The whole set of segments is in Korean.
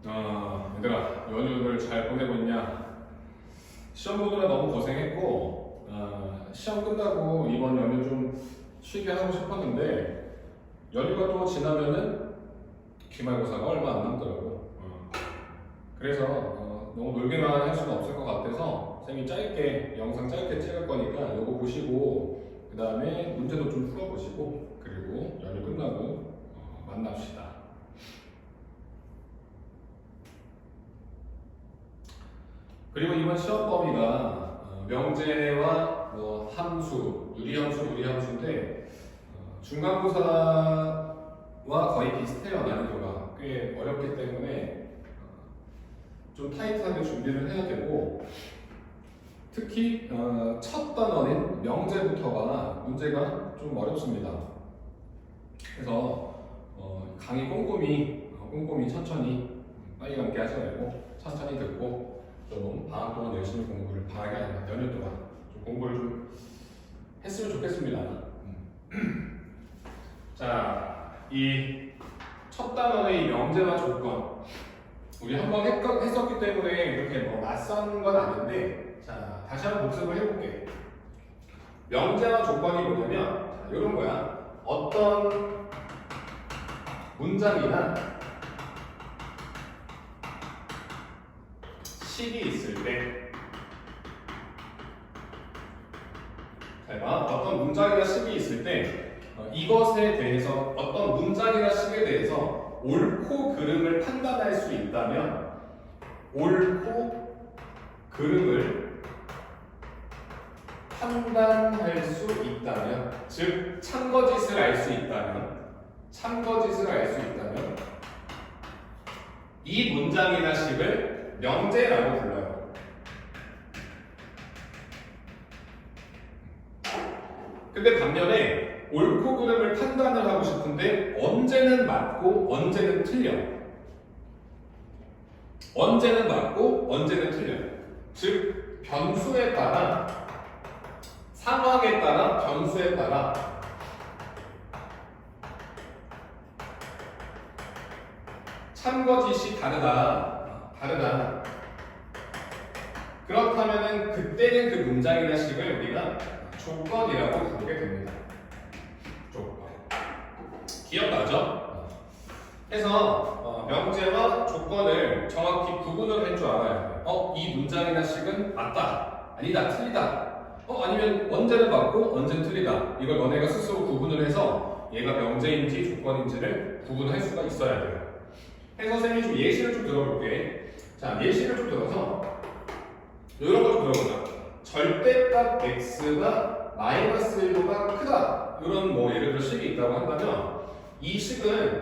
얘들아, 연휴를 잘 보내고 있냐? 시험 보느라 너무 고생했고, 시험 끝나고 이번 연휴 좀 쉬게 하고 싶었는데, 연휴가 또 지나면은 기말고사가 얼마 안 남더라고. 그래서 너무 놀기만 할 수는 없을 것 같아서 쌤이 영상 짧게 찍을 거니까 이거 보시고, 그 다음에 문제도 좀 풀어보시고, 그리고 연휴 끝나고 만납시다. 그리고 이번 시험 범위가 명제와 함수, 유리함수인데 중간고사와 거의 비슷해요. 난이도가 꽤 어렵기 때문에 좀 타이트하게 준비를 해야 되고, 특히 첫 단원인 명제부터가 문제가 좀 어렵습니다. 그래서 강의 꼼꼼히 천천히 빨리 감기 하지 말고 천천히 듣고 좀 방학 동안 열심히 공부를, 방학이 아니라 연휴 동안 좀 공부를 좀 했으면 좋겠습니다. 자, 이 첫 단원의 명제와 조건, 우리 한번 했었기 때문에 이렇게 낯선 건 아닌데, 자, 다시 한번 복습을 해볼게. 명제와 조건이 뭐냐면, 자, 이런 거야. 어떤 문장이나 식이 있을 때, 잘 봐. 어떤 문장이나 식이 있을 때 이것에 대해서, 어떤 문장이나 식에 대해서 옳고 그름을 판단할 수 있다면, 옳고 그름을 판단할 수 있다면, 즉 참거짓을 알 수 있다면, 이 문장이나 식을 명제라고 불러요. 근데 반면에 옳고 그름을 판단을 하고 싶은데 언제는 맞고 언제는 틀려. 언제는 맞고 언제는 틀려요. 즉 변수에 따라, 상황에 따라, 변수에 따라 참거짓이 다르다. 그렇다면은 그때는 그 문장이나 식을 우리가 조건이라고 부르게 됩니다. 조건. 기억나죠? 그래서 명제와 조건을 정확히 구분을 할 줄 알아야 돼요. 이 문장이나 식은 맞다, 아니다, 틀리다. 아니면 언제는 맞고 언제는 틀리다. 이걸 너네가 스스로 구분을 해서 얘가 명제인지 조건인지를 구분할 수가 있어야 돼요. 해서 선생님이 좀 예시를 좀 들어볼게. 자, 예시를 좀 들어서 이런 거 좀 들어보자. 절대값 x가 마이너스 1보다 크다. 이런 예를 들어 식이 있다고 한다면, 이 식은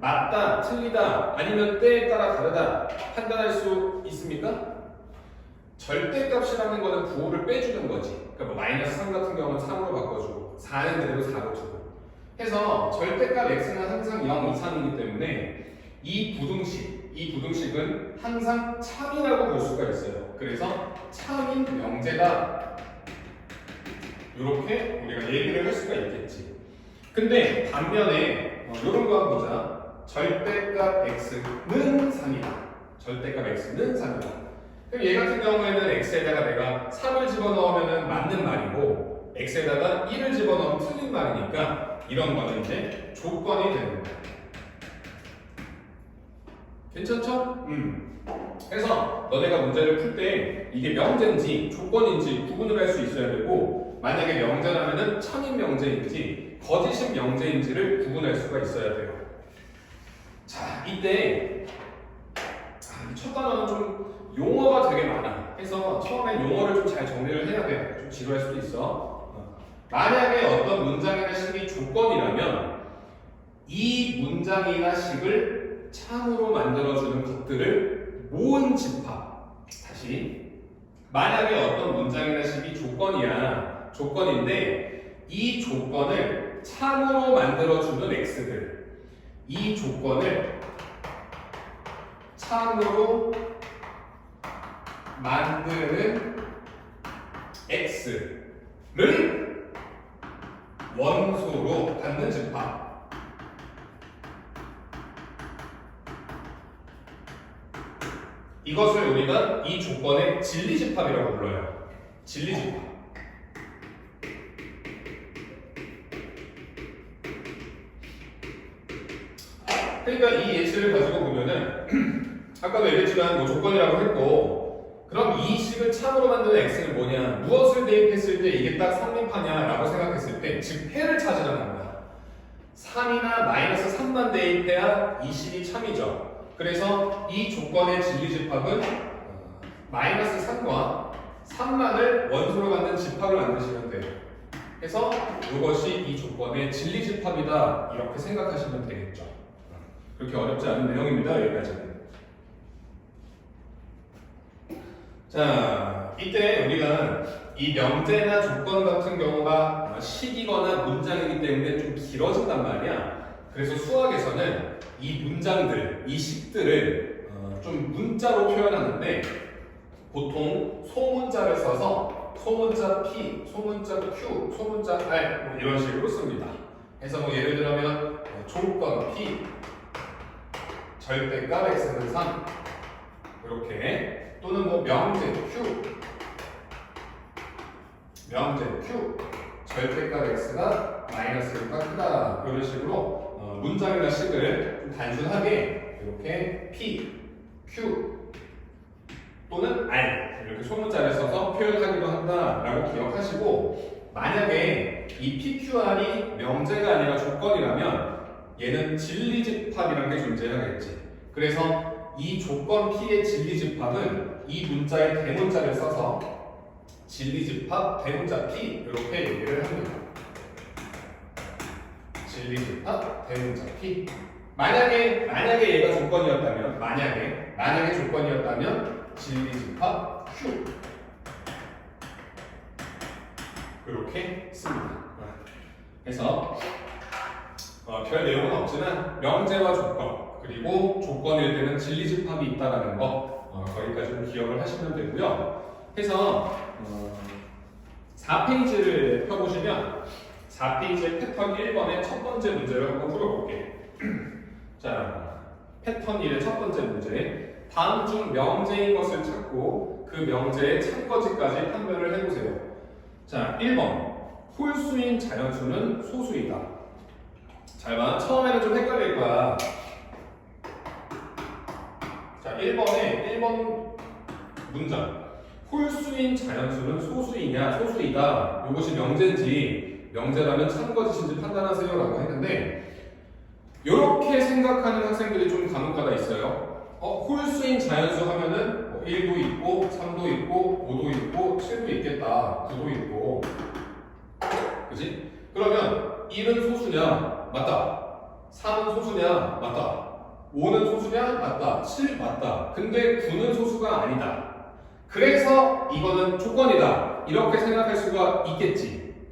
맞다, 틀리다, 아니면 때에 따라 다르다 판단할 수 있습니까? 절대값이라는 거는 부호를 빼주는 거지. 그러니까 마이너스 3 같은 경우는 3으로 바꿔주고 4는 그대로 4로 두고 해서 절대값 x는 항상 0 이상이기 때문에 이 부등식은 항상 참이라고 볼 수가 있어요. 그래서 참인 명제다. 이렇게 우리가 얘기를 할 수가 있겠지. 근데 반면에 이런 거 한번 보자. 절대값 x는 3이다. 그럼 얘 같은 경우에는 x에다가 내가 3을 집어넣으면 맞는 말이고, x에다가 1을 집어넣으면 틀린 말이니까 이런 거는 이제 조건이 되는 거야. 괜찮죠? 그래서 너네가 문제를 풀 때 이게 명제인지 조건인지 구분을 할 수 있어야 되고, 만약에 명제라면은 참인 명제인지 거짓인 명제인지를 구분할 수가 있어야 돼요. 자, 이때 첫 단어는 좀 용어가 되게 많아. 해서 처음엔 용어를 좀 잘 정리를 해야 돼. 좀 지루할 수도 있어. 만약에 어떤 문장이나 식이 조건이라면 이 문장이나 식을 참으로 만들어주는 것들을 모은 집합. 다시, 만약에 어떤 문장이나 식이 조건인데 이 조건을 참으로 만들어주는 x들, 이 조건을 참으로 만드는 x를 원소로 갖는 집합. 이것을 우리가 이 조건의 진리집합이라고 불러요. 진리집합. 그러니까 이 예시를 가지고 보면은 아까도 얘기했지만 뭐 조건이라고 했고, 그럼 이 식을 참으로 만드는 x는 뭐냐? 무엇을 대입했을 때 이게 딱 성립하냐라고 생각했을 때, 즉 해를 찾으라는 거야. 3이나 마이너스 3만 대입해야 이 식이 참이죠. 그래서 이 조건의 진리집합은 마이너스 3과 3만을 원소로 갖는 집합을 만드시면 돼요. 그래서 이것이 이 조건의 진리집합이다, 이렇게 생각하시면 되겠죠. 그렇게 어렵지 않은 내용입니다. 여기까지는. 자, 이때 우리가 이 명제나 조건 같은 경우가 식이거나 문장이기 때문에 좀 길어진단 말이야. 그래서 수학에서는 이 문장들, 이 식들을 좀 문자로 표현하는데, 보통 소문자를 써서 소문자 P, 소문자 Q, 소문자 R 뭐 이런 식으로 씁니다. 그래서 뭐 예를 들면 조건 P, 절대값 x는 3 이렇게, 또는 뭐 명제 Q, 절대값 x가 마이너스보다 크다, 이런 식으로 문장이나 식을 좀 단순하게 이렇게 P, Q 또는 R 이렇게 소문자를 써서 표현하기도 한다라고 기억하시고, 만약에 이 PQR이 명제가 아니라 조건이라면 얘는 진리집합이라는 게 존재하겠지. 그래서 이 조건 P의 진리집합은 이 문자의 대문자를 써서 진리집합 대문자 P 이렇게 얘기를 합니다. 진리집합 대문자 P. 만약에 얘가 조건이었다면, 만약에 조건이었다면 진리집합 Q 이렇게 씁니다. 그래서 별 내용은 없지만 명제와 조건, 그리고 조건일 때는 진리집합이 있다는 거, 거기까지 좀 기억을 하시면 되고요. 해서 4페이지를 펴보시면 4페이지의 패턴 1번의 첫 번째 문제를 한번 풀어볼게요. 자, 패턴 1의 첫 번째 문제. 다음 중 명제인 것을 찾고 그 명제의 참거지까지 판별을 해보세요. 자, 1번. 홀수인 자연수는 소수이다. 잘 봐. 처음에는 좀 헷갈릴 거야. 자, 1번 문장. 홀수인 자연수는 소수이냐, 소수이다. 이것이 명제인지, 명제라면 참거짓인지 판단하세요 라고 했는데, 이렇게 생각하는 학생들이 좀 간혹가다 있어요. 홀수인 자연수 하면은 1도 있고, 3도 있고, 5도 있고, 7도 있겠다, 9도 있고. 그지? 그러면 1은 소수냐? 맞다. 3은 소수냐? 맞다. 5는 소수냐? 맞다. 7 맞다. 근데 9는 소수가 아니다. 그래서 이거는 조건이다. 이렇게 생각할 수가 있겠지.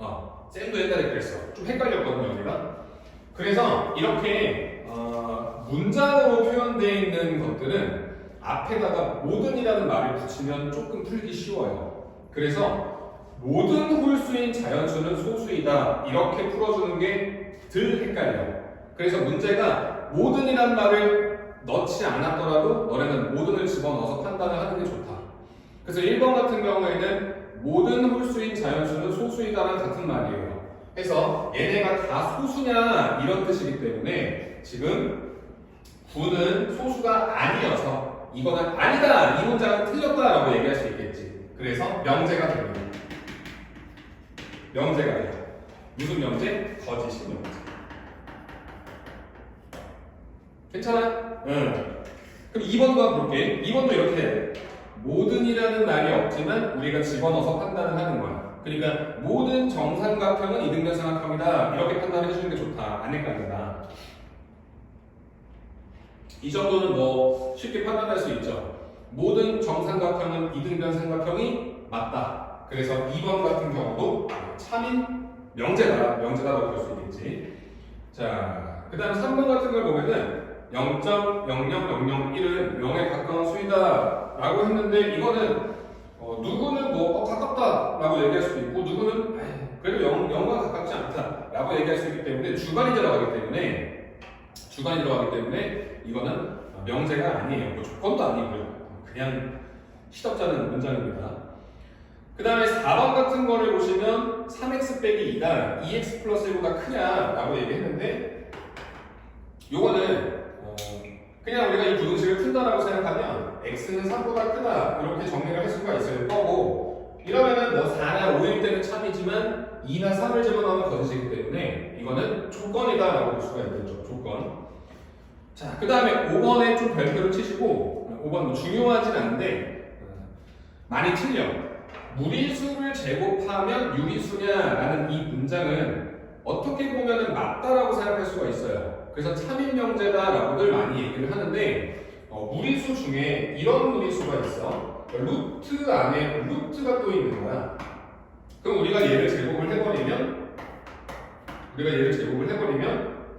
쌤도 옛날에 그랬어. 좀 헷갈렸거든요, 우리가. 그래서 이렇게 문장으로 표현되어 있는 것들은 앞에다가 모든이라는 말을 붙이면 조금 풀기 쉬워요. 그래서 모든 홀수인 자연수는 소수이다. 이렇게 풀어주는 게 덜 헷갈려요. 그래서 문제가 모든이란 말을 넣지 않았더라도 너네는 모든을 집어넣어서 판단을 하는 게 좋다. 그래서 1번 같은 경우에는 모든 홀수인 자연수는 소수이다랑 같은 말이에요. 그래서 얘네가 다 소수냐 이런 뜻이기 때문에 지금 9는 소수가 아니어서 이거는 아니다, 이 문장은 틀렸다라고 얘기할 수 있겠지. 그래서 명제가 됩니다. 명제가 돼요. 무슨 명제? 거짓인 명제. 괜찮아? 응. 그럼 2번도 한번 볼게. 2번도 이렇게 해야 돼. 모든이라는 말이 없지만 우리가 집어넣어서 판단을 하는 거야. 그러니까 모든 정삼각형은 이등변 삼각형이다. 이렇게 판단을 해주는 게 좋다. 안 헷갈린다. 이 정도는 뭐 쉽게 판단할 수 있죠. 모든 정삼각형은 이등변 삼각형이 맞다. 그래서 2번 같은 경우도 참인 명제다라고 볼 수 있겠지. 자, 그 다음 3번 같은 걸 보면은 0.00001은 0에 가까운 수이다 라고 했는데, 이거는 누구는 뭐 가깝다 라고 얘기할 수도 있고, 누구는 그래도 0과 가깝지 않다 라고 얘기할 수 있기 때문에 주관이 들어가기 때문에 이거는 명제가 아니에요. 뭐 조건도 아니고요. 그냥 시덥잖은 문장입니다. 그 다음에 4번 같은 거를 보시면 3x 빼기 2가 2x 플러스 1보다 크냐라고 얘기했는데 요거는 그냥 우리가 이 부등식을 푼다라고 생각하면 x는 3보다 크다 이렇게 정리를 할 수가 있을 거고 이러면은 뭐 4나 5일 때는 참이지만 2나 3을 집어넣으면 거짓이기 때문에 이거는 조건이다 라고 볼 수가 있겠죠. 조건. 자, 그 다음에 5번에 좀 별표를 치시고 5번 뭐 중요하진 않은데 많이 틀려. 무리수를 제곱하면 유리수냐라는 이 문장은 어떻게 보면은 맞다라고 생각할 수가 있어요. 그래서 참인명제다라고들 많이 얘기를 하는데 무리수 중에 이런 무리수가 있어. 루트 안에 루트가 또 있는 거야. 그럼 우리가 얘를 제곱을 해버리면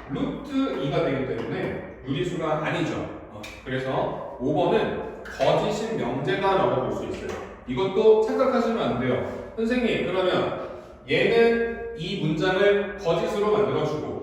루트 2가 되기 때문에 유리수가 아니죠. 그래서 5번은 거짓인 명제다라고 볼 수 있어요. 이것도 착각하시면 안 돼요. 선생님, 그러면 얘는 이 문장을 거짓으로 만들어주고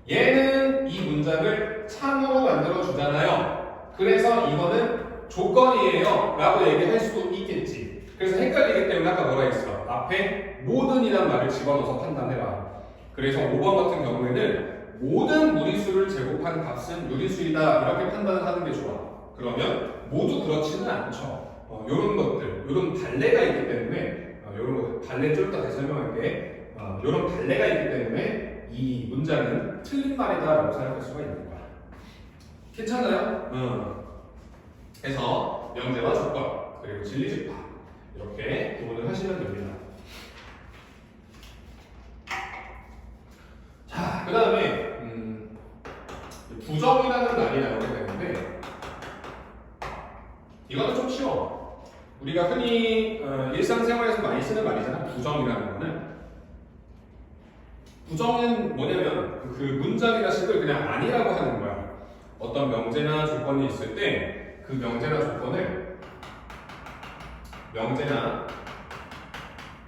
얘는 이 문장을 참으로 만들어주잖아요. 그래서 이거는 조건이에요 라고 얘기할 수도 있겠지. 그래서 헷갈리기 때문에 아까 뭐라 했어? 앞에 모든이란 말을 집어넣어서 판단해라. 그래서 5번 같은 경우에는 모든 무리수를 제곱한 값은 유리수이다 이렇게 판단을 하는 게 좋아. 그러면 모두 그렇지는 않죠. 요런 것들, 요런 단례가 있기 때문에 요런 것들, 단례 좀 이따 다시 설명할게. 요런 단례가 있기 때문에 이 문장은 틀린 말이다 라고 생각할 수가 있는 거야. 괜찮아요? 그래서 명제와 조건, 그리고 진리집합 이렇게 구분을 하시면 됩니다. 자, 그 다음에 부정이라는 말이 나오게 되는데 이거는 좀 쉬워. 우리가 흔히 일상생활에서 많이 쓰는 말이잖아. 부정이라는 거는. 부정은 뭐냐면 그 문장이나 식을 그냥 아니라고 하는 거야. 어떤 명제나 조건이 있을 때 그 명제나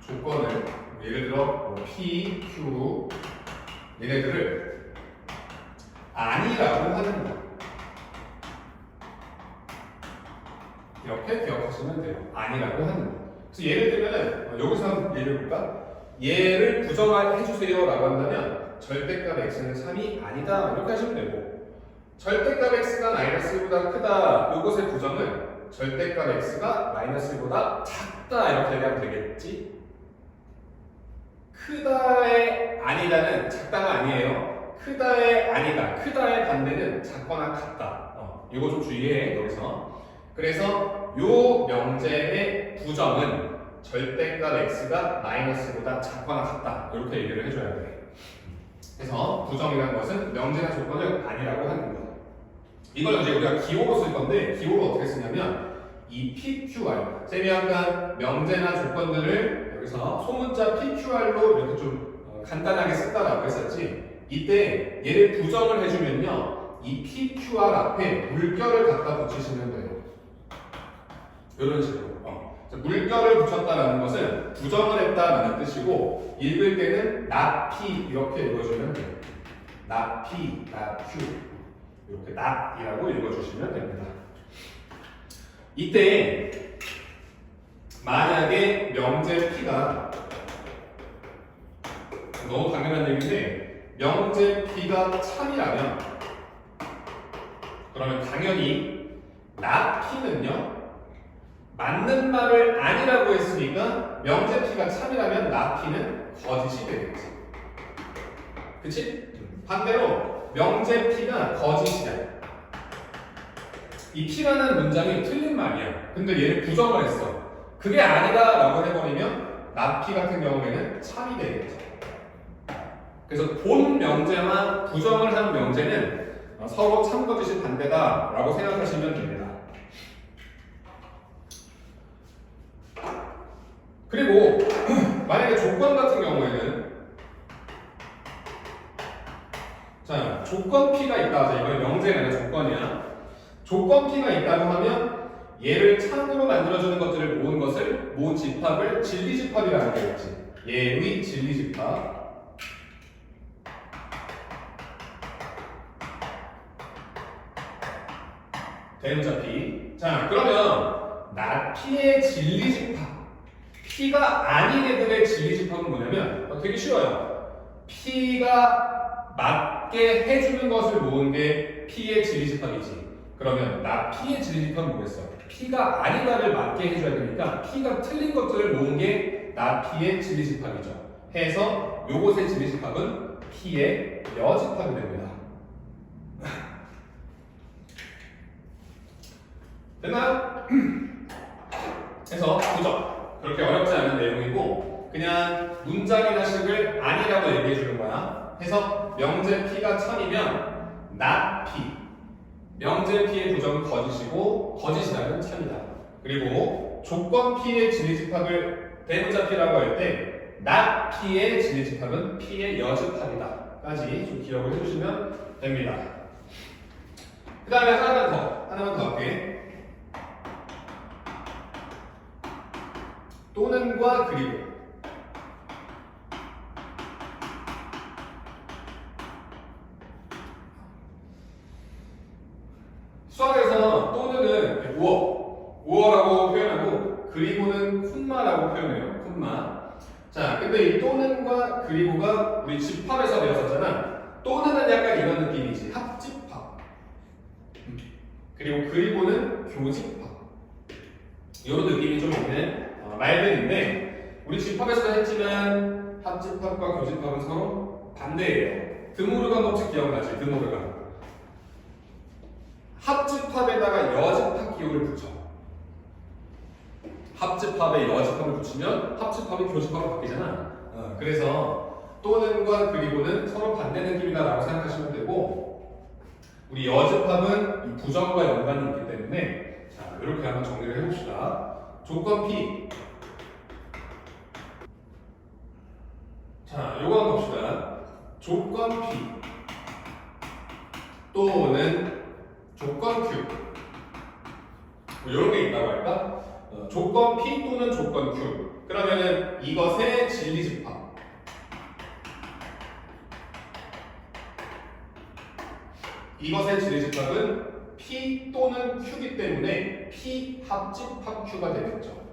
조건을 예를 들어 뭐 P, Q 얘네들을 아니라고 하는 거야. 이렇게 기억하시면 돼요. 아니라고 하는 거. 그래서 예를 들면은 여기서 한번 예를 볼까? 얘를 부정해주세요 라고 한다면 절대값 x는 3이 아니다 이렇게 하시면 되고 절대값 x가 -1보다 크다 이것의 부정은 절대값 x가 -1보다 작다 이렇게 얘기하면 되겠지? 크다의 아니다는 작다가 아니에요. 크다의 아니다. 크다의 반대는 작거나 같다. 이거 좀 주의해 여기서. 그래서 요 명제의 부정은 절대값 x가 -보다 작거나 같다 이렇게 얘기를 해줘야 돼. 그래서 부정이라는 것은 명제나 조건을 아니라고 하는 거야. 이걸 이제 우리가 기호로 쓸 건데 기호로 어떻게 쓰냐면 이 PQR 쌤이 아까 명제나 조건들을 여기서 소문자 PQR로 이렇게 좀 간단하게 쓴다라고 했었지. 이때 얘를 부정을 해주면요 이 PQR 앞에 물결을 갖다 붙이시면 돼요. 이런 식으로. 물결을 붙였다라는 것은 부정을 했다라는 뜻이고 읽을 때는 not P 이렇게 읽어주면 돼요. not P, not Q 이렇게 not이라고 읽어주시면 됩니다. 이때 만약에 명제 P가 너무 당연한 얘기인데 명제 P가 참이라면 그러면 당연히 not P는요 맞는 말을 아니라고 했으니까 명제 P가 참이라면 not P는 거짓이 되겠지. 그치? 반대로 명제 P가 거짓이야. 이 P라는 문장이 틀린 말이야. 근데 얘를 부정을 했어. 그게 아니다 라고 해버리면 not P 같은 경우에는 참이 되겠지. 그래서 본 명제와 부정을 한 명제는 서로 참거짓이 반대다 라고 생각하시면 됩니다. 그리고 만약에 조건 같은 경우에는 자 조건 P가 있다. 자 이번에 명제가 아니라 조건이야. 조건 P가 있다고 하면 얘를 참으로 만들어주는 것들을 모은 것을 모은 집합을 진리집합이라고 하겠지. 얘의 진리집합. 대문자 P. 자, 그러면 나 P의 진리집합. P가 아닌 애들의 진리집합은 뭐냐면 되게 쉬워요. P가 맞게 해주는 것을 모은 게 P의 진리집합이지. 그러면 나 P의 진리집합은 뭐겠어? P가 아니다를 맞게 해줘야 되니까 P가 틀린 것들을 모은 게 나 P의 진리집합이죠. 해서 요것의 진리집합은 P의 여집합이 됩니다. 됐나요? 해서 부정. 그렇게 어렵지 않은 내용이고 그냥 문장이나 식을 아니라고 얘기해 주는 거야. 해서 명제 P가 참이면 not P. 명제 P의 부정은 거짓이고 거짓이라는 참이다. 그리고 조건 P의 진리집합을 대문자 P라고 할 때 not P의 진리집합은 P의 여집합이다. 까지 좀 기억을 해주시면 됩니다. 그 다음에 하나만 더 할게. 또는과 그리고. 수학에서 또는은 우어라고 표현하고 그리고는 콤마라고 표현해요. 콤마. 자, 근데 이 또는과 그리고가 우리 집합에서 배웠었잖아. 또는은 약간 이런 느낌이지. 합집합. 그리고 그리고는 교집합. 이런 느낌이 좀 있는 말들인데 우리 집합에서 했지만 합집합과 교집합은 서로 반대예요. 드모르간 법칙 기억나지? 드모르간. 합집합에다가 여집합 기호를 붙여. 합집합에 여집합을 붙이면 합집합이 교집합으로 바뀌잖아. 그래서 또는과 그리고는 서로 반대 느낌이다라고 생각하시면 되고 우리 여집합은 이 부정과 연관이 있기 때문에 자 이렇게 한번 정리를 해봅시다. 조건 P. 자, 요거 한번 봅시다. 조건 P 또는 조건 Q. 뭐 이런 게 있다고 할까? 조건 P 또는 조건 Q. 그러면은 이것의 진리집합. 이것의 진리집합은 P 또는 Q이기 때문에 P 합집합 Q가 되겠죠.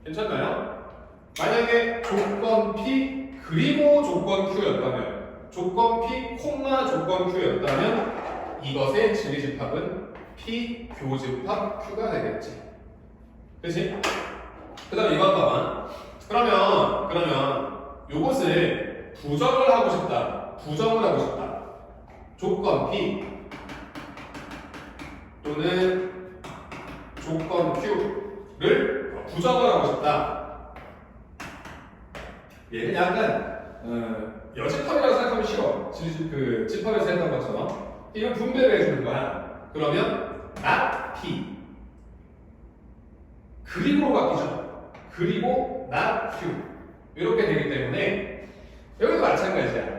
괜찮나요? 만약에 조건 P 그리고 조건 Q였다면 조건 P, 조건 Q였다면 이것의 진리집합은 P 교집합 Q가 되겠지. 그치? 그 다음에 이거 봐봐. 그러면 요것을 부정을 하고 싶다. 조건 P 또는 조건 Q를 부정을 하고 싶다. 얘는 약간 여집합이라고 생각하면 싫어. 그 집합에서 했던 것처럼 이걸 분배를 해주는 거야. 그러면 not P 그리고로 바뀌죠. 그리고 not Q 이렇게 되기 때문에 여기도 마찬가지야.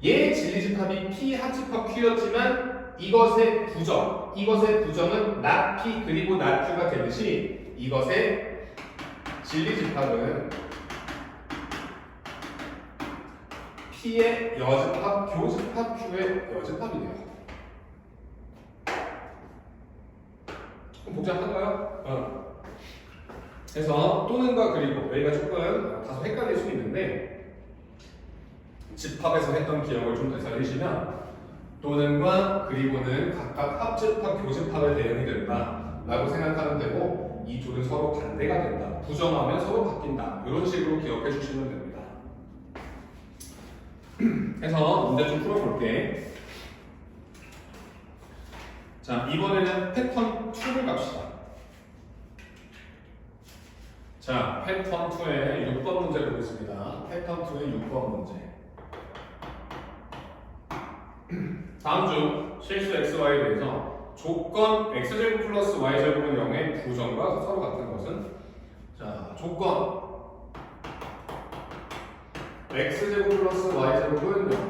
얘 진리집합이 P 합집합 Q였지만 이것의 부정은 not P 그리고 not Q가 되듯이 이것의 진리집합은 P의 여집합, 교집합, Q의 여집합이 돼요. 그럼 복잡한가요? 그래서 또는과 그리고 여기가 조금 다소 헷갈릴 수 있는데 집합에서 했던 기억을 좀 되살리시면 또는과 그리고는 각각 합집합, 교집합의 대응이 된다 라고 생각하면 되고 이 둘은 서로 반대가 된다. 부정하면 서로 바뀐다. 이런 식으로 기억해 주시면 됩니다. 해서 문제 좀 풀어볼게. 자, 이번에는 패턴 2를 갑시다. 자, 패턴 2의 6번 문제를 보겠습니다. 패턴 2의 6번 문제. 다음 중 실수 xy에 대해서 조건 x제곱 플러스 y제곱은 0의 부정과 서로 같은 것은? 자, 조건 x제곱 플러스 y제곱은 0.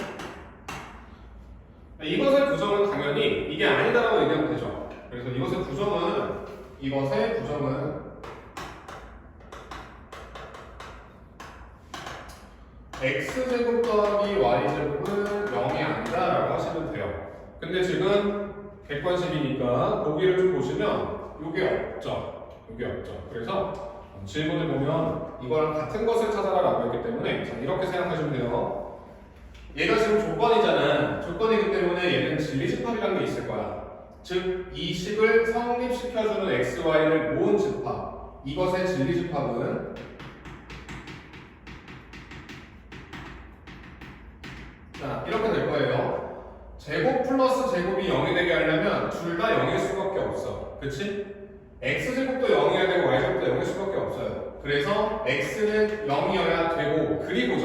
이것의 부정은 당연히 이게 아니다라고 얘기하면 되죠. 그래서 이것의 부정은 x제곱 더하기 y제곱은 0이 아니다라고 하시면 돼요. 근데 지금 객관식이니까 보기를 좀 보시면 요게 없죠. 요게 없죠. 그래서 질문을 보면 이거랑 같은 것을 찾아라라고 했기 때문에 자, 이렇게 생각하시면 돼요. 얘가 지금 조건이잖아. 조건이기 때문에 얘는 진리집합이라는 게 있을 거야. 즉, 이 식을 성립시켜주는 x, y를 모은 집합. 이것의 진리집합은 자, 이렇게 될 거예요. 제곱 플러스 제곱이 0이 되게 하려면 둘 다 0일 수밖에 없어. 그치? x제곱도 0이어야 되고 y제곱도 0일 수밖에 없어요. 그래서 x는 0이어야 되고 그리고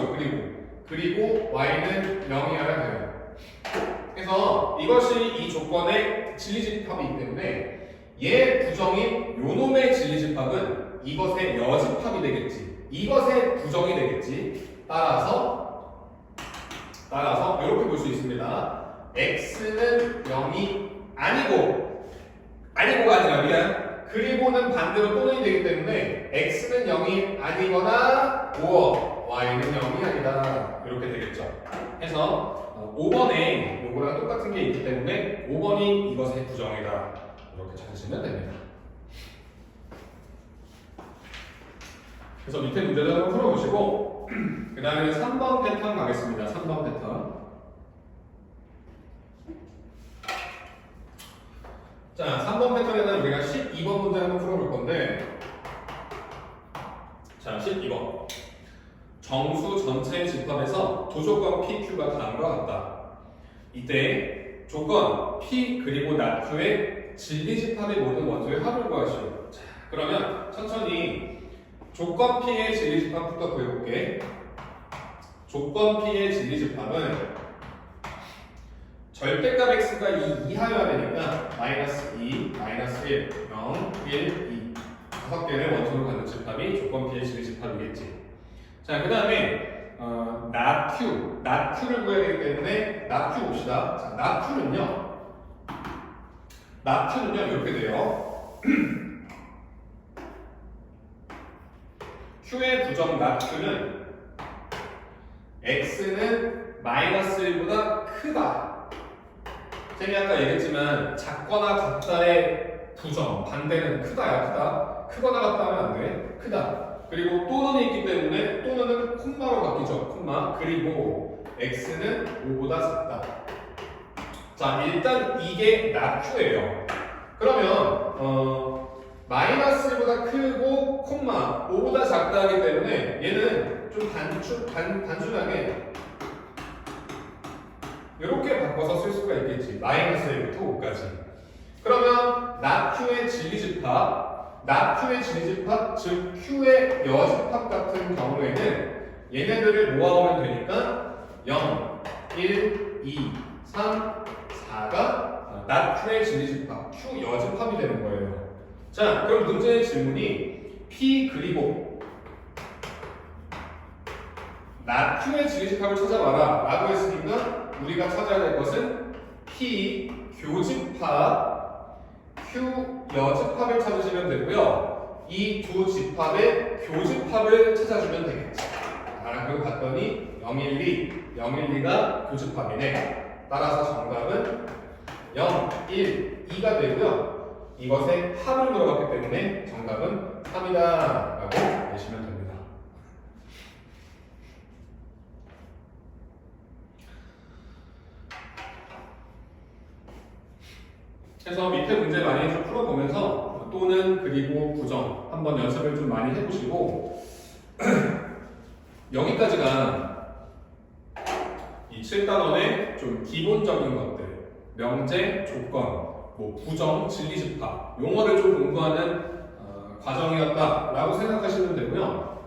y는 0이어야 돼요. 그래서 이것이 이 조건의 진리집합이기 때문에 얘 부정인 요놈의 진리집합은 이것의 여집합이 되겠지. 이것의 부정이 되겠지. 따라서 이렇게 볼 수 있습니다. x는 0이 아니고가 아니라 미안. 그리고는 반대로 또는이 되기 때문에 x는 0이 아니거나 y는 0이 아니다. 이렇게 되겠죠. 해서 5번에 요거랑 똑같은 게 있기 때문에 5번이 이것의 부정이다. 이렇게 찾으시면 됩니다. 그래서 밑에 문제를 한번 풀어보시고 그 다음에 3번 패턴 가겠습니다. 3번 패턴. 자, 3번 패턴에는 우리가 12번 문제 한번 풀어볼 건데 자, 12번. 정수 전체의 집합에서 두 조건 PQ가 다음과 같다. 이때 조건 P 그리고 나Q의 진리집합의 모든 원소의 합을 구하시오. 자, 그러면 천천히 조건 P의 진리집합부터 구해볼게. 조건 P의 진리집합은 절대값 x가 2 이하여야 되니까 마이너스 2, 마이너스 1, 0, 1, 2 다섯 개를 원소로 갖는 집합이 조건 P의 진리집합이겠지. 자, 그 다음에 나Q를 구해야 되기 때문에 나Q 봅시다. 자, 나Q는요 이렇게 돼요. Q의 부정 나Q는 x는 마이너스 1보다 크다. 쌤이 아까 얘기했지만 작거나 같다의 부정 반대는 크다야. 크거나 같다 하면 안 돼. 크다. 그리고 또는이 있기 때문에 또는은 콤마로 바뀌죠. 콤마. 그리고 x는 5보다 작다. 자, 일단 이게 나Q예요. 그러면 마이너스 1보다 크고 콤마 5보다 작다 하기 때문에 얘는 좀 단순하게 이렇게 바꿔서 쓸 수가 있겠지. 마이너스 1부터 5까지. 그러면 나Q의 진리집합, 즉 Q의 여집합 같은 경우에는 얘네들을 모아오면 되니까 0, 1, 2, 3, 4가 나Q의 진리집합, Q 여집합이 되는 거예요. 자, 그럼 문제의 질문이 P 그리고 나Q의 진리집합을 찾아봐라 라고 했으니까 우리가 찾아야 될 것은 P 교집합, Q 여집합을 찾으시면 되고요. 이 두 집합의 교집합을 찾아주면 되겠지. 그거 봤더니 012가 교집합이네. 따라서 정답은 0, 1, 2가 되고요. 이것의 합을 물어봤기 때문에 정답은 3이다 라고 내시면 됩니다. 그래서 밑에 문제 많이 좀 풀어보면서 또는 그리고 부정 한번 연습을 좀 많이 해보시고 여기까지가 이 7단원의 좀 기본적인 것들 명제, 조건, 뭐 부정, 진리집합 용어를 좀 공부하는 과정이었다라고 생각하시면 되고요.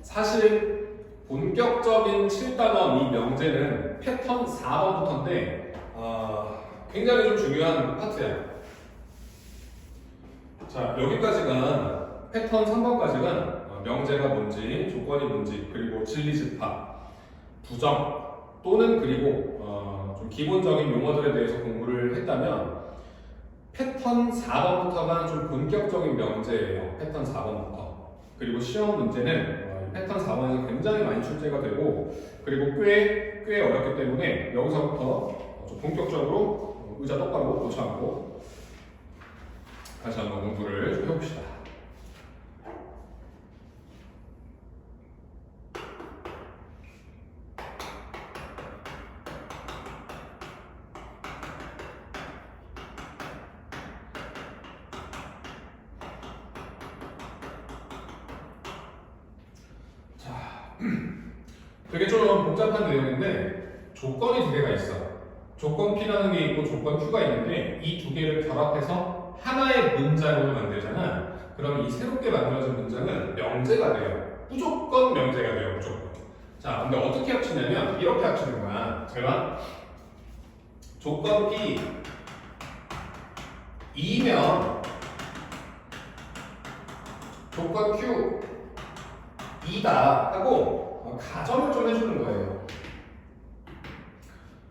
사실 본격적인 7단원 이 명제는 패턴 4번부터인데 굉장히 좀 중요한 파트예요. 자, 여기까지가 패턴 3번까지가 명제가 뭔지, 조건이 뭔지, 그리고 진리집합, 부정, 또는 그리고 좀 기본적인 용어들에 대해서 공부를 했다면 패턴 4번부터가 좀 본격적인 명제예요. 패턴 4번부터. 그리고 시험 문제는 패턴 4번에서 굉장히 많이 출제가 되고 그리고 꽤 어렵기 때문에 여기서부터 좀 본격적으로 의자 똑바로 놓지 않고 다시 한번 공부를 좀 해봅시다. 되게 좀 복잡한 내용인데 조건이 두 개가 있어. 조건 P라는 게 있고 조건 Q가 있는데 이 두 개를 결합해서 하나의 문장으로 만들잖아. 그럼 이 새롭게 만들어진 문장은 명제가 돼요. 무조건 명제가 돼요. 무조건. 자, 근데 어떻게 합치냐면 이렇게 합치는 거야. 제가 조건 P 2면 조건 Q 2다 하고 가정을 좀 해주는 거예요.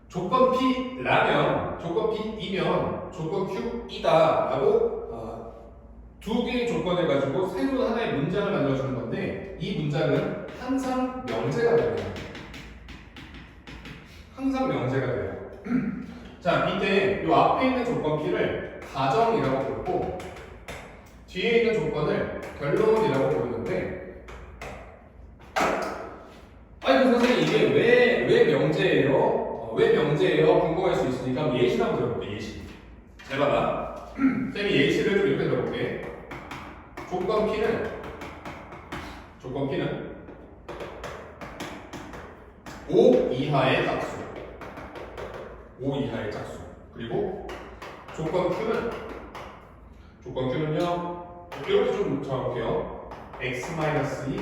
조건 P라면, 조건 P이면 조건 Q이다 라고 두 개의 조건을 가지고 새로운 하나의 문장을 만들어주는 건데 이 문장은 항상 명제가 돼요. 항상 명제가 돼요. 자, 이때 이 앞에 있는 조건 P를 가정이라고 부르고 뒤에 있는 조건을 결론이라고 부르는데 아니 그 선생님 이게 왜 명제예요? 왜 명제예요? 궁금할 수 있으니까 예시를 한번 들어볼게. 예시. 잘 봐봐. 쌤이 예시를 좀 이렇게 들어볼게. 조건 P는 5 이하의 짝수. 5 이하의 짝수. 그리고 조건 Q는요 이렇게 좀 적어볼게요. x-2,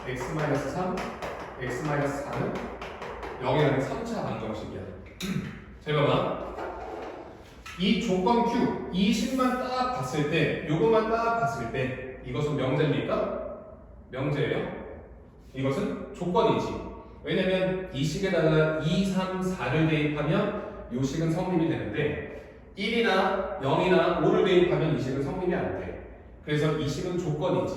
x-3, x-4는 0이라는 3차 방정식이야. 잘 봐봐. 이 조건 Q, 이 식만 딱 봤을 때, 요것만 딱 봤을 때 이것은 명제입니까? 명제예요. 이것은 조건이지. 왜냐면 이 식에다가 2, 3, 4를 대입하면 이 식은 성립이 되는데 1이나 0이나 5를 대입하면 이 식은 성립이 안 돼. 그래서 이 식은 조건이지.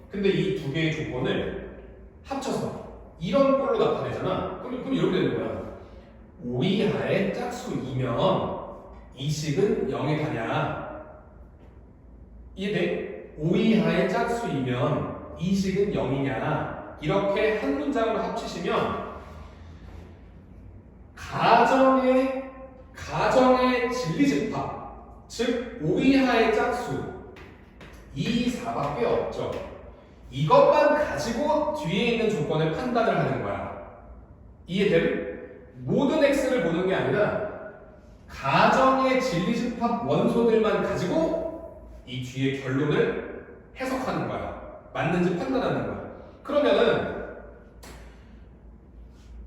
근데 이 두 개의 조건을 합쳐서 이런 꼴로 나타내잖아. 그럼 이렇게 되는 거야. 5 이하의 짝수이면 이 식은 0이 가냐? 이해돼? 5 이하의 짝수이면 이 식은 0이냐? 이렇게 한 문장으로 합치시면 가정의 진리집합, 즉 5 이하의 짝수 2, 4밖에 없죠. 이것만 가지고 뒤에 있는 조건을 판단을 하는 거야. 이해됨? 모든 x를 보는 게 아니라 가정의 진리집합 원소들만 가지고 이 뒤에 결론을 해석하는 거야. 맞는지 판단하는 거야. 그러면은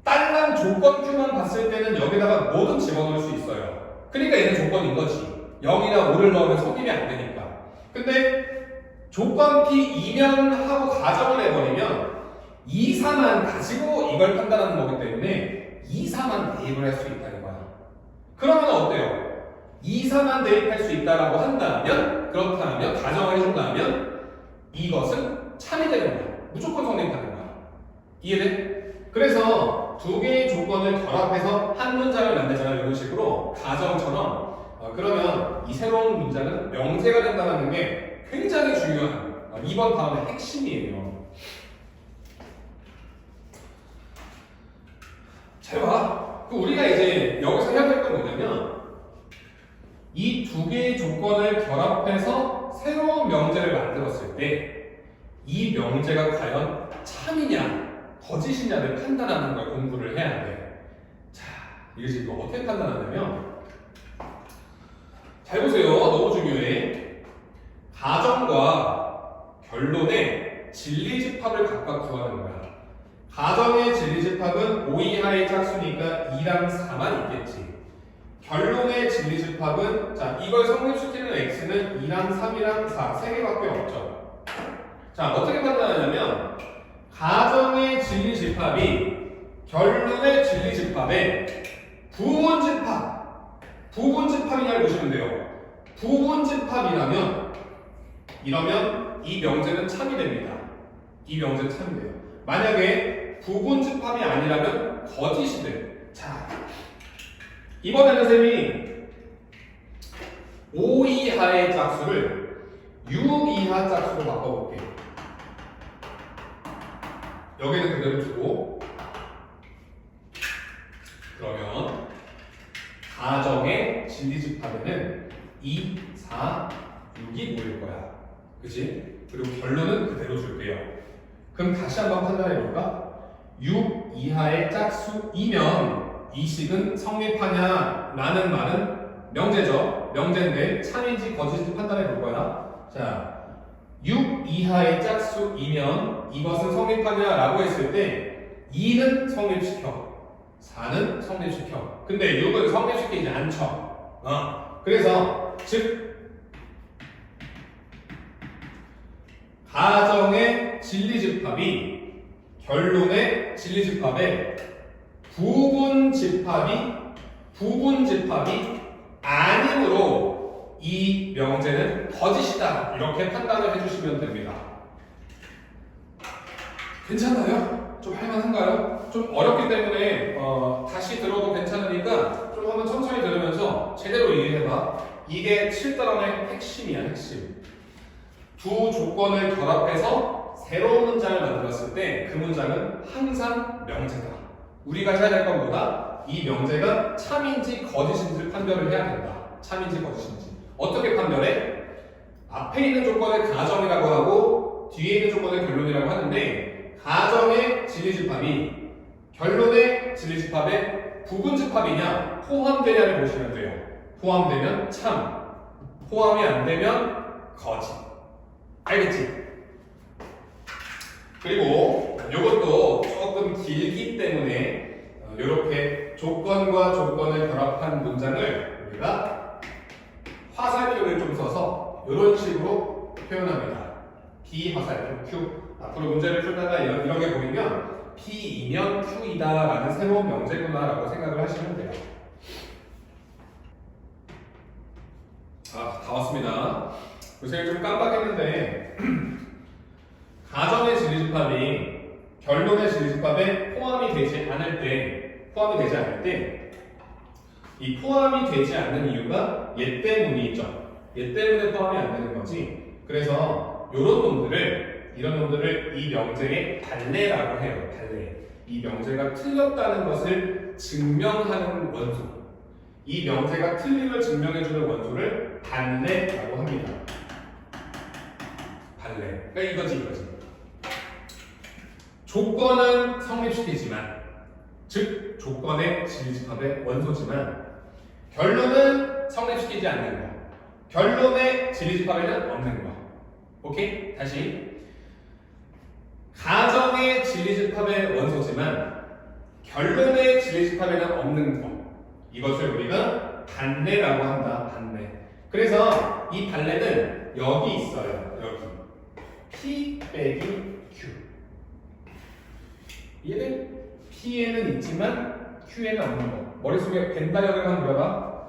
딸랑 조건 Q만 봤을 때는 여기다가 뭐든 집어넣을 수 있어요. 그러니까 얘는 조건인 거지. 0이나 5를 넣으면 성립이 안 되니까. 근데 조건 P2면 하고 가정을 해버리면 2, 4만 가지고 이걸 판단하는 거기 때문에 2, 4만 대입을 할 수 있다는 거야. 그러면 어때요? 2, 4만 대입할 수 있다라고 한다면, 그렇다면, 가정을 해준다면 이것은 참이 되는 거야. 무조건 성립하는 거야. 이해돼? 그래서 두 개의 조건을 결합해서 한 문장을 만들잖아요. 이런 식으로 가정처럼. 그러면 이 새로운 문장은 명제가 된다는 게 굉장히 중요한 이번 다음의 핵심이에요. 잘 봐. 우리가 이제 여기서 해야 될 건 뭐냐면 이 두 개의 조건을 결합해서 새로운 명제를 만들었을 때 이 명제가 과연 참이냐 거짓이냐를 판단하는 걸 공부를 해야 돼. 자, 이거 지금 어떻게 판단하냐면 잘 보세요. 너무 중요해. 가정과 결론의 진리집합을 각각 구하는 거야. 가정의 진리집합은 5 이하의 짝수니까 2랑 4만 있겠지. 결론의 진리집합은 자 이걸 성립시키는 x는 2랑 3이랑 4 3개밖에 없죠. 자 어떻게 판단하냐면 가정의 진리집합이 결론의 진리집합의 부분집합이냐를 보시면 돼요. 부분집합이라면 이러면 이 명제는 참이 됩니다. 이 명제는 참이 돼요. 만약에 부분집합이 아니라면 거짓이 돼. 자, 이번에는 쌤이 5 이하의 짝수를 6 이하 짝수로 바꿔볼게. 여기는 그대로 두고, 그러면 가정의 진리집합에는 2, 4, 6이 모일 거야. 그치? 그리고 결론은 그대로 줄게요. 그럼 다시 한번 판단해 볼까? 6 이하의 짝수이면 이 식은 성립하냐? 라는 말은 명제죠. 명제인데 참인지 거짓인지 판단해 볼 거야. 자, 6 이하의 짝수이면 이것은 성립하냐? 라고 했을 때 2는 성립시켜, 4는 성립시켜. 근데 6은 성립시키지 않죠. 그래서 즉 가정의 진리집합이 결론의 진리집합에 부분집합이 아니므로 이 명제는 거짓이다. 이렇게 판단을 해주시면 됩니다. 괜찮나요? 좀 할만한가요? 좀 어렵기 때문에 다시 들어도 괜찮으니까 좀 한번 천천히 들으면서 제대로 이해해봐. 이게 7단원의 핵심이야, 핵심. 두 조건을 결합해서 새로운 문장을 만들었을 때 그 문장은 항상 명제다. 우리가 해야 될 건 뭐다? 이 명제가 참인지 거짓인지를 판별을 해야 된다. 참인지 거짓인지. 어떻게 판별해? 앞에 있는 조건을 가정이라고 하고 뒤에 있는 조건을 결론이라고 하는데 가정의 진리집합이 결론의 진리집합에 부분집합이냐 포함되냐를 보시면 돼요. 포함되면 참, 포함이 안 되면 거짓. 알겠지? 그리고 이것도 조금 길기 때문에 이렇게 조건과 조건을 결합한 문장을 우리가 화살표를 좀 써서 이런 식으로 표현합니다. 비화살표 Q. 앞으로 문제를 풀다가 이런 게 보이면 P이면 Q이다 라는 새로운 명제구나 라고 생각을 하시면 돼요. 다 왔습니다. 제가 좀 깜빡했는데 가정의 진리집합이 결론의 진리집합에 포함이 되지 않을 때 이 포함이 되지 않는 이유가 얘 때문이죠. 얘 때문에 포함이 안 되는 거지. 그래서 이런 놈들을 이 명제의 단례라고 해요. 단례. 이 명제가 틀렸다는 것을 증명하는 원소. 이 명제가 틀림을 증명해주는 원소를 단례라고 합니다. 단례. 그러니까 이거지. 조건은 성립시키지만, 즉 조건의 진리집합의 원소지만 결론은 성립시키지 않는 거. 결론의 진리집합에는 없는 거. 오케이? 다시. 가정의 진리집합의 원소지만 결론의 진리집합에는 없는 거. 이것을 우리가 단례라고 한다. 단례. 그래서 이 단례는 여기 있어요. 여기. P 빼기 Q. 얘는 P에는 있지만 Q에는 없는 거. 머릿속에 벤다이어그램 한번 그려봐.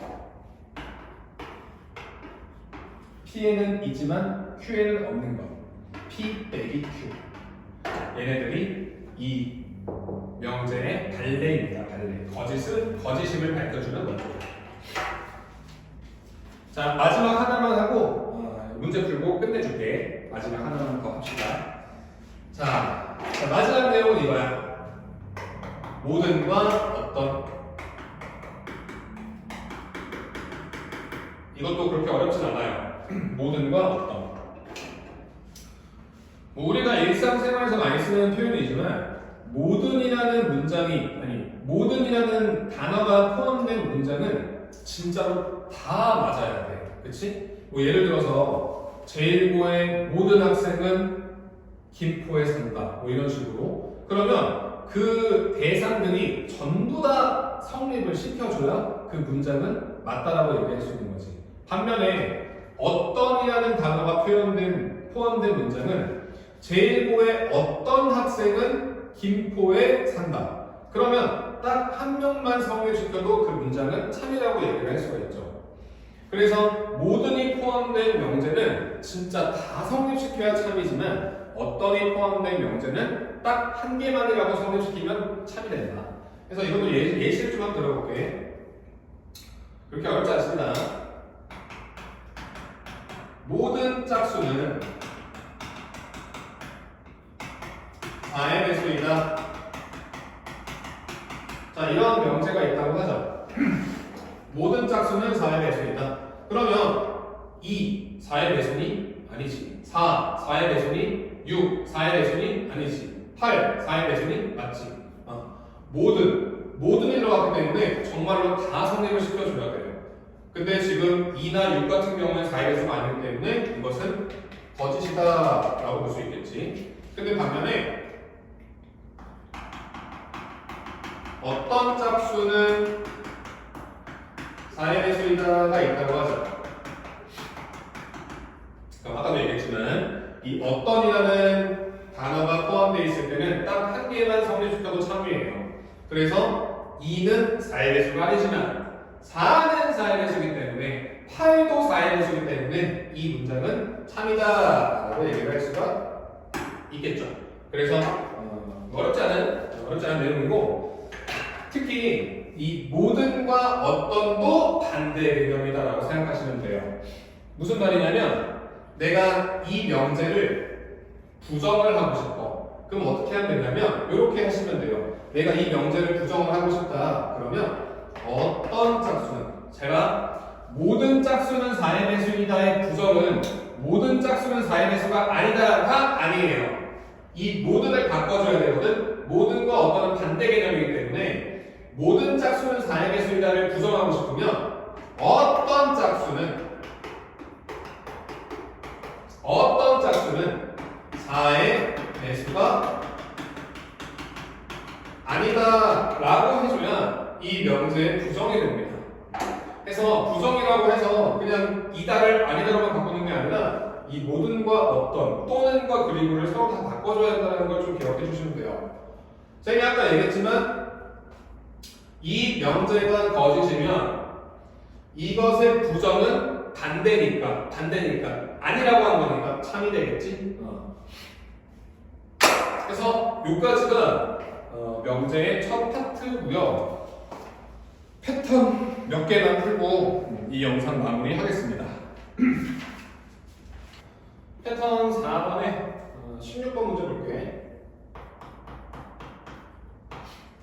P에는 있지만 Q에는 없는 거. P 빼기 Q. 얘네들이 이 명제의 단례입니다. 단례. 거짓임을 밝혀주는 원소. 자, 마지막 하나만 하고 문제 풀고 끝내줄게. 마지막 하나만 더 합시다. 자, 마지막 내용은 이거야. 모든과 어떤. 이것도 그렇게 어렵진 않아요. 모든과 어떤. 우리가 일상생활에서 많이 쓰는 표현이지만 모든이라는 단어가 포함된 문장은 진짜로 다 맞아야 돼. 그치? 예를 들어서 제1고의 모든 학생은 김포에 산다. 이런 식으로. 그러면 그 대상들이 전부 다 성립을 시켜줘야 그 문장은 맞다라고 얘기할 수 있는 거지. 반면에 어떤이라는 단어가 포함된 문장은 제1고의 어떤 학생은 김포에 산다. 그러면 딱 한 명만 성립시켜도 그 문장은 참이라고 얘기를 할 수가 있죠. 그래서 모든이 포함된 명제는 진짜 다 성립시켜야 참이지만 어떤이 포함된 명제는 딱 한 개만이라도 성립시키면 참이 된다. 그래서 이것도 예시를 좀 한번 들어볼게. 그렇게 어렵지 않습니다. 모든 짝수는 4의 배수이다. 자, 이런 명제가 있다고 하죠. 모든 짝수는 4의 배수이다. 그러면 2, 4의 배수니? 아니지. 4, 4의 배수니? 6, 4의 배수니? 아니지. 8, 4의 배수니? 맞지. 모든이 들어갔기 때문에 정말로 다 성립을 시켜줘야 돼요. 근데 지금 2나 6 같은 경우는 4의 배수가 아니기 때문에 이것은 거짓이다 라고 볼 수 있겠지. 근데 반면에 어떤 짝수는 4의 배수이다가 있다고 하죠. 그럼 아까도 얘기했지만 이 어떤이라는 단어가 포함되어 있을 때는 딱 한 개만 성립시켜도 참이에요. 그래서 2는 4의 배수가 아니지만 4는 4의 배수이기 때문에 8도 4의 배수이기 때문에 이 문장은 참이다 라고 얘기를 할 수가 있겠죠. 그래서 어렵지 않은 내용이고, 특히 이 모든과 어떤도 반대 개념이다라고 생각하시면 돼요. 무슨 말이냐면 내가 이 명제를 부정을 하고 싶어. 그럼 어떻게 하면 되냐면 이렇게 하시면 돼요. 내가 이 명제를 부정을 하고 싶다. 그러면 어떤 짝수는, 제가 모든 짝수는 4의 배수이다의 부정은 모든 짝수는 4의 배수가 아니다가 아니에요. 이 모든을 바꿔줘야 되거든. 모든과 어떤은 반대 개념이기 때문에 모든 짝수는 4의 배수이다를 부정하고 싶으면 어떤 짝수는 4의 배수가 아니다 라고 해줘야 이 명제의 부정이 됩니다. 그래서 부정이라고 해서 그냥 이다를 아니다로만 바꾸는 게 아니라 이 모든과 어떤 또는과 그리고를 서로 다 바꿔줘야 한다는 걸 좀 기억해 주시면 돼요. 제가 아까 얘기했지만 이 명제가 거짓이면 이것의 부정은 반대니까 아니라고 한 거니까 참이 되겠지. 그래서 여기까지가 명제의 첫 파트고요. 패턴 몇 개만 풀고 이 영상 마무리하겠습니다. 패턴 4번에 16번 문제 볼게.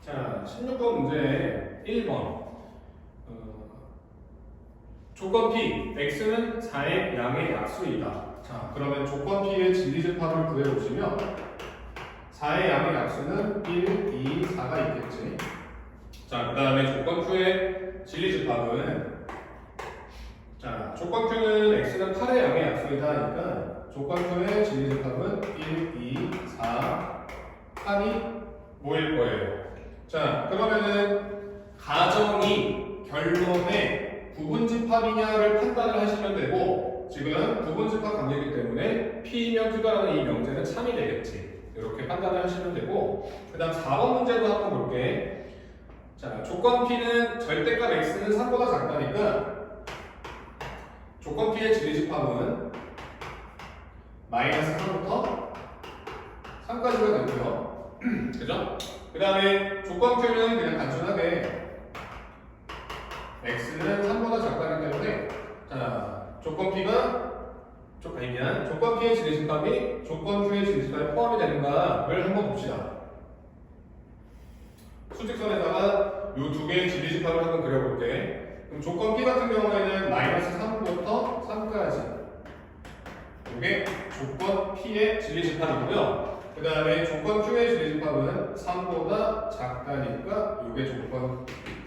자, 16번 문제 1번. 조건 P, X는 4의 양의 약수이다. 자, 그러면 조건 P의 진리집합을 구해보시면 4의 양의 약수는 1, 2, 4가 있겠지. 자, 그 다음에 조건 Q의 진리집합은, 자, 조건 Q는 X는 8의 양의 약수이다 하니까 조건 Q의 진리집합은 1, 2, 4, 8이 모일 거예요. 자, 그러면은 가정이 결론에 부분집합이냐를 판단을 하시면 되고, 지금 부분집합 관계이기 때문에 P면 Q다라는 이 명제는 참이 되겠지. 이렇게 판단을 하시면 되고, 그 다음 4번 문제도 한번 볼게. 자, 조건 P는 절대값 X는 3보다 작다니까 조건 P의 진리집합은 마이너스 3부터 3까지가 되고요. 그죠? 그 다음에 조건 Q는 그냥 단순하게 X는 3보다 작다기 때문에, 자, 조건 P가 조건 P의 진리집합이 조건 Q의 진리집합에 포함이 되는가를 한번 봅시다. 수직선에다가 이 두 개의 진리집합을 한번 그려볼게. 그럼 조건 P 같은 경우에는 마이너스 3부터 3까지. 이게 조건 P의 진리집합이고요. 그 다음에 조건 Q의 진리집합은 3보다 작다니까 이게 조건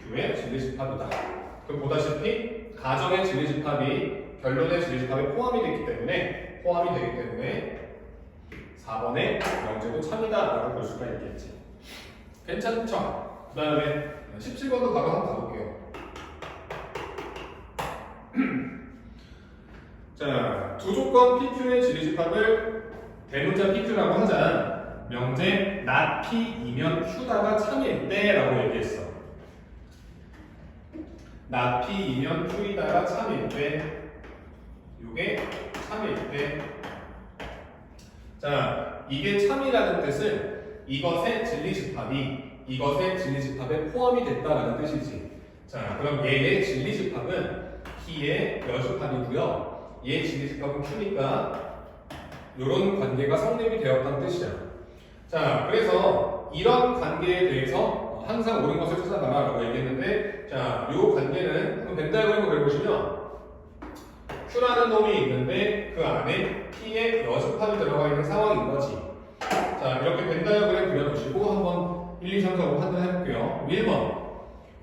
Q의 진리집합이다. 그럼 보다시피 가정의 진리집합이 결론의 진리집합에 포함이 되기 때문에 4번의 명제도 참이다라고 볼 수가 있겠지. 괜찮죠? 그 다음에 17번도 바로 한번 가볼게요. 자, 두 조건 PQ의 진리집합을 대문자 PQ라고 하자. 명제 not P이면 Q다가 참일 때라고 얘기했어. not P이면 Q이다가 참일 때, 이게 참일 때. 자, 이게 참이라는 뜻은 이것의 진리집합이 이것의 진리집합에 포함이 됐다라는 뜻이지. 자, 그럼 얘의 진리집합은 P의 여집합이고요. 얘의 진리집합은 Q니까 이런 관계가 성립이 되었다는 뜻이야. 자, 그래서 이런 관계에 대해서 항상 옳은 것을 찾아가라라고 얘기했는데, 자, 이 관계는 한번 벤 다이어그램을 그려보시면 Q라는 놈이 있는데 그 안에 P의 여집합이 들어가 있는 상황인 거지. 자, 이렇게 벤 다이어그램 그려놓으시고 한번 1, 2, 3, 4, 5 판단해볼게요. 1번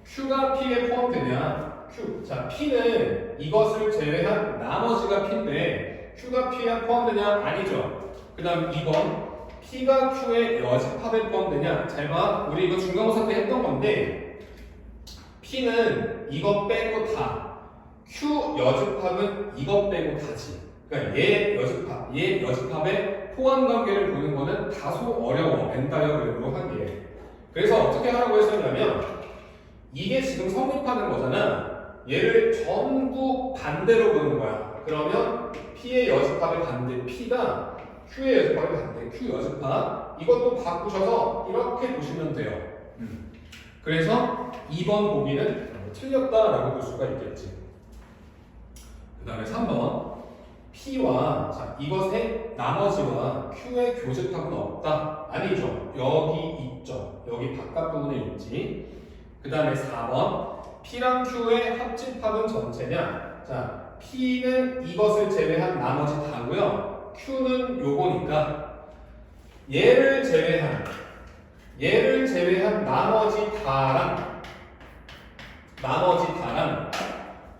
Q가 P에 포함되냐? Q. 자, P는 이것을 제외한 나머지가 P인데 Q가 P에 포함되냐? 아니죠. 그 다음 2번 P가 Q의 여집합에 포함되냐? 잘 봐. 우리 이거 중간고사 때 했던 건데 P는 이것 빼고 다. Q 여집합은 이것 빼고 다지. 그러니까 얘 여집합의 포함 관계를 보는 거는 다소 어려워. 벤 다이어그램으로 하기에. 그래서 어떻게 하라고 했었냐면 이게 지금 성립하는 거잖아. 얘를 전부 반대로 보는 거야. 그러면 P의 여집합의 반대 P가 Q의 여집합의 반대 Q 여집합 이것도 바꾸셔서 이렇게 보시면 돼요. 그래서 2번 보기는 틀렸다라고 볼 수가 있겠지. 그 다음에 3번 P와 자, 이것의 나머지와 Q의 교집합은 없다. 아니죠. 여기 있죠. 여기 바깥 부분에 있지. 그 다음에 4번 P랑 Q의 합집합은 전체냐? 자, P는 이것을 제외한 나머지 다고요. Q는 요거니까 얘를 제외한 나머지 다랑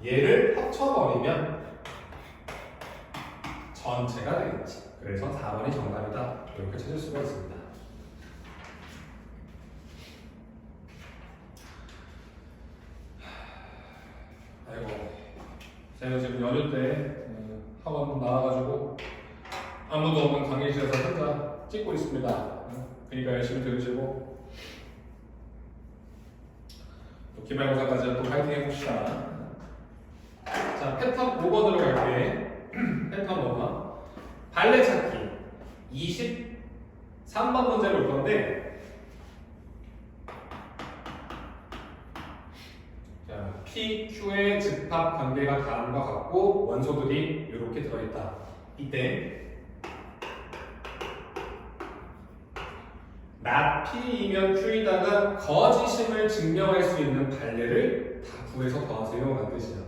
얘를 합쳐버리면 전체가 되겠지. 그래서 4번이 정답이다. 이렇게 찾을 수가 있습니다. 아이고, 제가 지금 연휴 때 학원 나와가지고 아무도 없는 강의실에서 혼자 찍고 있습니다. 그러니까 열심히 들으시고 또 기말고사까지 또 파이팅 해봅시다. 자, 패턴 5번으로 갈게. 패턴 5번 발레 찾기 23번 문제로 올 건데, 자, P, Q의 집합 관계가 다음과 같고 원소들이 이렇게 들어있다. 이때 not P이면 Q이다가 거짓임을 증명할 수 있는 발레를 다 구해서 더하세요 라는 뜻이야.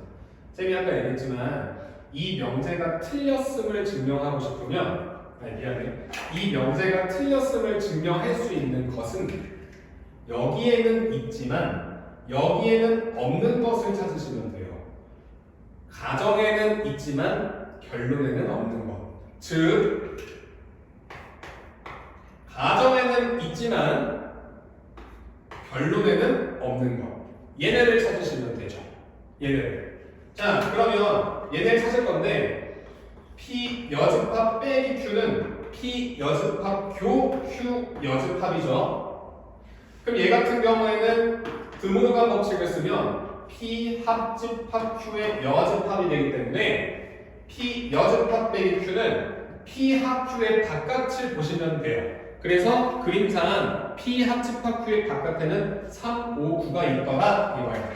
쌤이 아까 얘기했지만 이 명제가 틀렸음을 증명하고 싶으면 이 명제가 틀렸음을 증명할 수 있는 것은 여기에는 있지만 여기에는 없는 것을 찾으시면 돼요. 가정에는 있지만 결론에는 없는 것. 즉 가정에는 있지만 결론에는 없는 것. 얘네를 찾으시면 되죠. 얘네를. 자, 그러면 얘네를 찾을 건데 P 여집합 빼기 Q는 P 여집합 교 Q 여집합이죠. 그럼 얘 같은 경우에는 드모르간 법칙을 쓰면 P 합집합 Q의 여집합이 되기 때문에 P 여집합 빼기 Q는 P 합 Q의 바깥을 보시면 돼요. 그래서 그림상 P 합집합 Q의 바깥에는 3, 5, 9가 있더라 이거예요.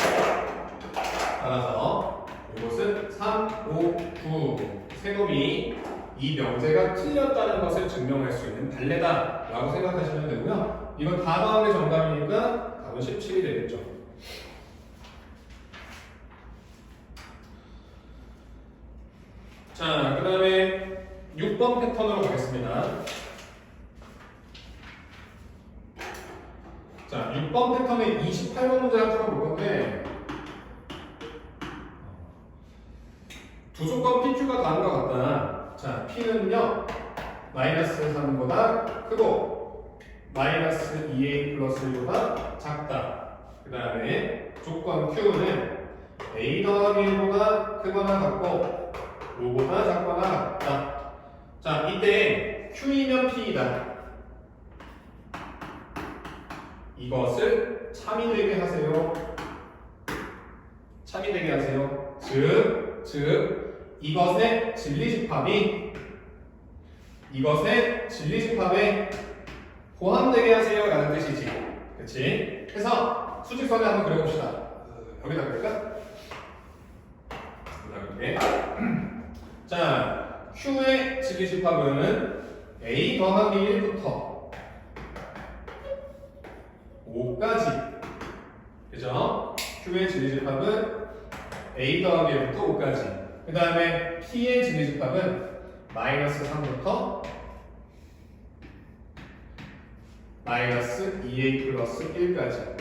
따라서 이것은 3, 5, 9 세 놈이 이 명제가 틀렸다는 것을 증명할 수 있는 발레다 라고 생각하시면 되고요. 이건 다방의 정답이니까 답은 17이 되겠죠. 자, 그 다음에 6번 패턴으로 가겠습니다. 자, 6번 패턴의 28번 문제를 풀어볼 건데 두 조건 PQ가 다음과 같다. 자, P는요 마이너스 3보다 크고 마이너스 2A 플러스 1보다 작다. 그 다음에 조건 Q는 A 더하기 1보다 크거나 같고 5보다 작거나 같다. 자, 이때 Q이면 P이다. 이것을 참이 되게 하세요. 참이 되게 하세요. 즉 이것의 진리집합에 포함되게 하세요 라는 뜻이지. 그치? 그래서 수직선을 한번 그려봅시다. 여기다 끌까? 여기다 끌게. 자, Q의 진리집합은 A 더하기 1부터 5까지. 그죠? Q의 진리집합은 A 더하기 1부터 5까지. 그 다음에 P의 진리집합은 마이너스 3부터 마이너스 2A 플러스 1까지.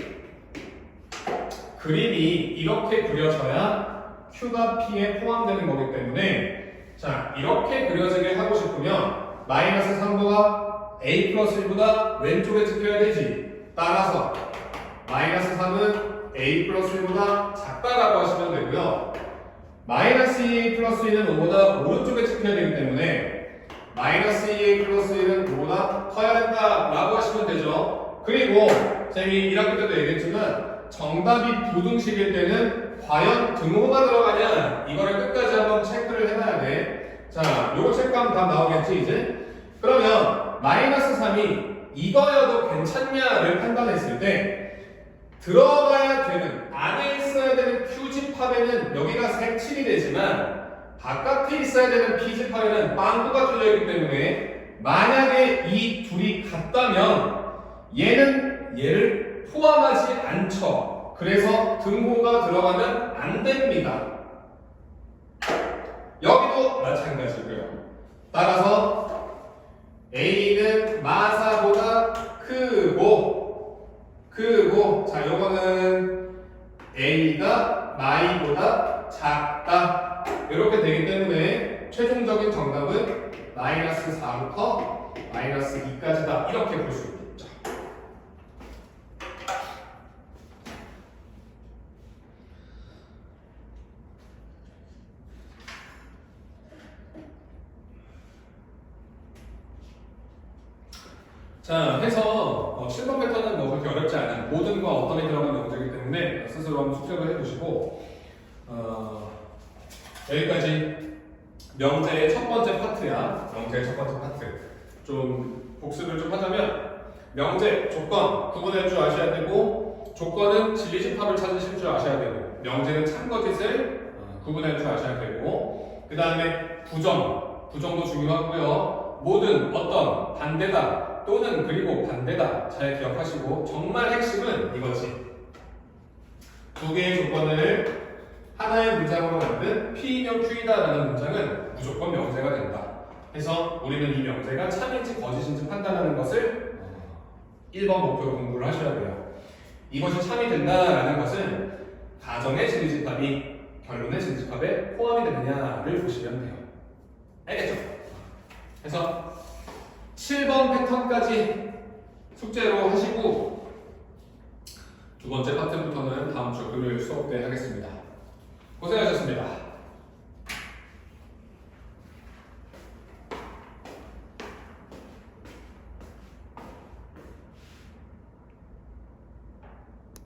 그림이 이렇게 그려져야 Q가 P에 포함되는 거기 때문에 자, 이렇게 그려지게 하고 싶으면 마이너스 3보다 A 플러스 1보다 왼쪽에 찍혀야 되지. 따라서 마이너스 3은 A 플러스 1보다 작다라고 하시면 되고요. 마이너스 2A 플러스 1은 5보다 오른쪽에 찍혀야 되기 때문에 마이너스 2A 플러스 1은 5보다 커야 된다라고 하시면 되죠. 그리고 쌤이 1학기 때도 얘기했지만 정답이 부등식일 때는 과연 등호가 들어가냐 이거를 끝까지 한번 체크를 해놔야 돼. 자, 요거 체크하면 답 나오겠지 이제? 그러면 마이너스 3이 이거여도 괜찮냐를 판단했을 때 들어가야 되는 안에 있어야 되는 Q집합에는 여기가 색칠이 되지만 바깥에 있어야 되는 P집합에는 빵꾸가 뚫려있기 때문에 만약에 이 둘이 같다면 얘는 얘를 포함하지 않죠. 그래서 등호가 들어가면 안 됩니다. 여기도 마찬가지고요. 따라서 A는 마사보다 크고 자 요거는 A가 마이보다 작다 이렇게 되기 때문에 최종적인 정답은 마이너스 4부터 마이너스 2까지다 이렇게 볼 수 있겠죠. 자, 해서 7번 패턴은 뭐 그렇게 어렵지 않은 모든과 어떤이 들어간 명제이기 때문에 스스로 한번 숙제를 해보시고 여기까지 명제의 첫 번째 파트야. 명제의 첫 번째 파트 좀 복습을 좀 하자면 명제, 조건 구분할 줄 아셔야 되고 조건은 진리집합을 찾으실 줄 아셔야 되고 명제는 참거짓을 구분할 줄 아셔야 되고 그 다음에 부정도 중요하고요. 모든, 어떤, 반대다 또는 그리고 반대다 잘 기억하시고 정말 핵심은 이거지. 두 개의 조건을 하나의 문장으로 만든 P이면 Q이다라는 문장은 무조건 명제가 된다. 해서 우리는 이 명제가 참인지 거짓인지 판단하는 것을 1번 목표로 공부를 하셔야 돼요. 이것이 참이 된다라는 것은 가정의 진리집합이 결론의 진리집합에 포함이 되느냐를 보시면 돼요. 알겠죠? 그래서 7번 패턴까지 숙제로 하시고 두 번째 파트부터는 다음 주 금요일 수업 때 하겠습니다. 고생하셨습니다.